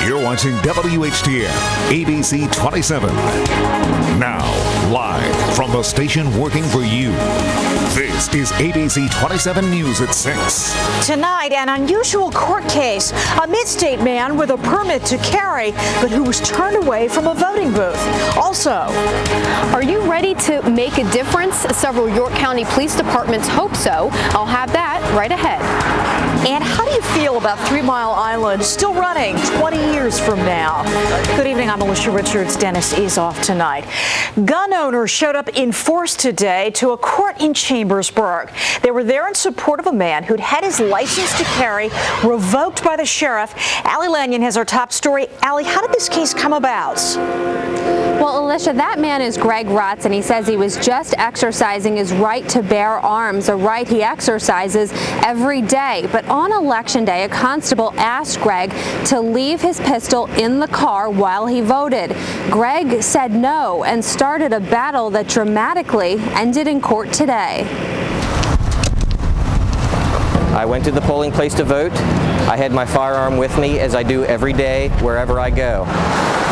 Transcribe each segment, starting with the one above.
You're watching WHTN, ABC 27. Now, live from the station working for you. This is ABC 27 News at 6. Tonight, an unusual court case. A mid-state man with a permit to carry, but who was turned away from a voting booth. Also, are you ready to make a difference? Several York County Police Departments hope so. I'll have that right ahead. And how do you feel about 3 Mile Island still running 20 years from now? Good evening, I'm Alicia Richards. Dennis is off tonight. Gun owners showed up in force today to a court in Chambersburg. They were there in support of a man who'd had his license to carry revoked by the sheriff. Allie Lanyon has our top story. Allie, how did this case come about? Well, Alicia, that man is Greg Rotz, and he says he was just exercising his right to bear arms, a right he exercises every day. But on Election Day, a constable asked Greg to leave his pistol in the car while he voted. Greg said no and started a battle that dramatically ended in court today. I went to the polling place to vote. I had my firearm with me, as I do every day wherever I go.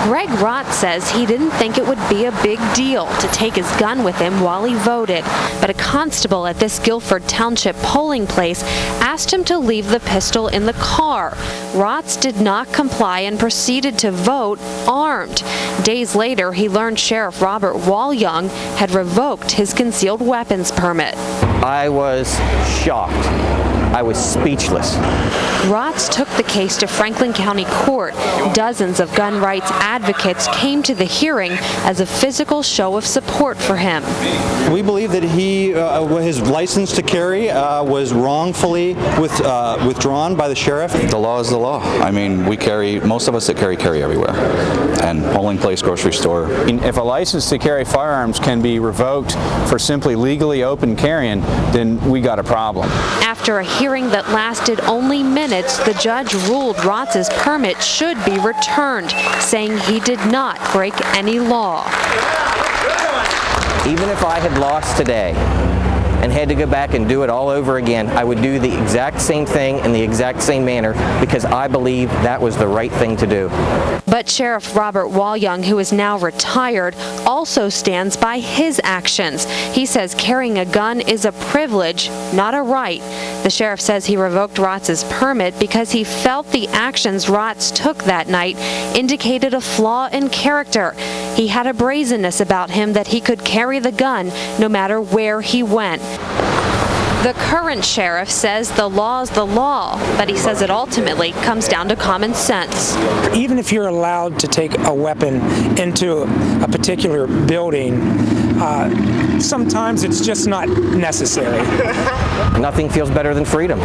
Greg Rotz says he didn't think it would be a big deal to take his gun with him while he voted, but a constable at this Guilford Township polling place asked him to leave the pistol in the car. Rotz did not comply and proceeded to vote armed. Days later, he learned Sheriff Robert Walyoung had revoked his concealed weapons permit. I was shocked. I was speechless. Rotz took the case to Franklin County Court. Dozens of gun rights advocates came to the hearing as a physical show of support for him. We believe that his license to carry was wrongfully withdrawn by the sheriff. The law is the law. I mean, most of us that carry everywhere. And polling place, grocery store. If a license to carry firearms can be revoked for simply legally open carrying, then we got a problem. After a hearing that lasted only minutes, the judge ruled Rotz's permit should be returned, saying he did not break any law. Even if I had lost today and had to go back and do it all over again, I would do the exact same thing in the exact same manner because I believe that was the right thing to do. But Sheriff Robert Walyoung, who is now retired, also stands by his actions. He says carrying a gun is a privilege, not a right. The sheriff says he revoked Rotz's permit because he felt the actions Rotz took that night indicated a flaw in character. He had a brazenness about him that he could carry the gun no matter where he went. The current sheriff says the law is the law, but he says it ultimately comes down to common sense. Even if you're allowed to take a weapon into a particular building, sometimes it's just not necessary. Nothing feels better than freedom.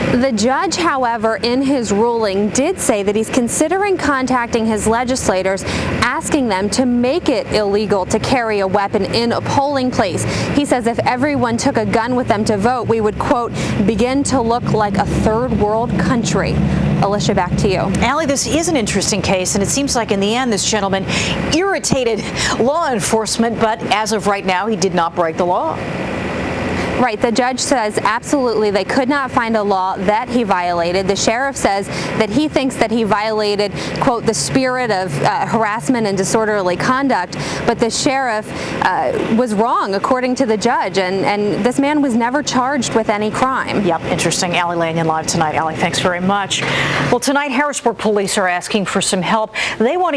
The judge, however, in his ruling did say that he's considering contacting his legislators, asking them to make it illegal to carry a weapon in a polling place. He says if everyone took a gun with them to vote, we would, quote, begin to look like a third world country. Alicia, back to you. Allie, this is an interesting case, and it seems like in the end this gentleman irritated law enforcement, but as of right now, he did not break the law. Right. The judge says absolutely they could not find a law that he violated. The sheriff says that he thinks that he violated, quote, the spirit of harassment and disorderly conduct. But the sheriff was wrong, according to the judge. And this man was never charged with any crime. Yep. Interesting. Allie Lanyon live tonight. Allie, thanks very much. Well, tonight, Harrisburg police are asking for some help. They want to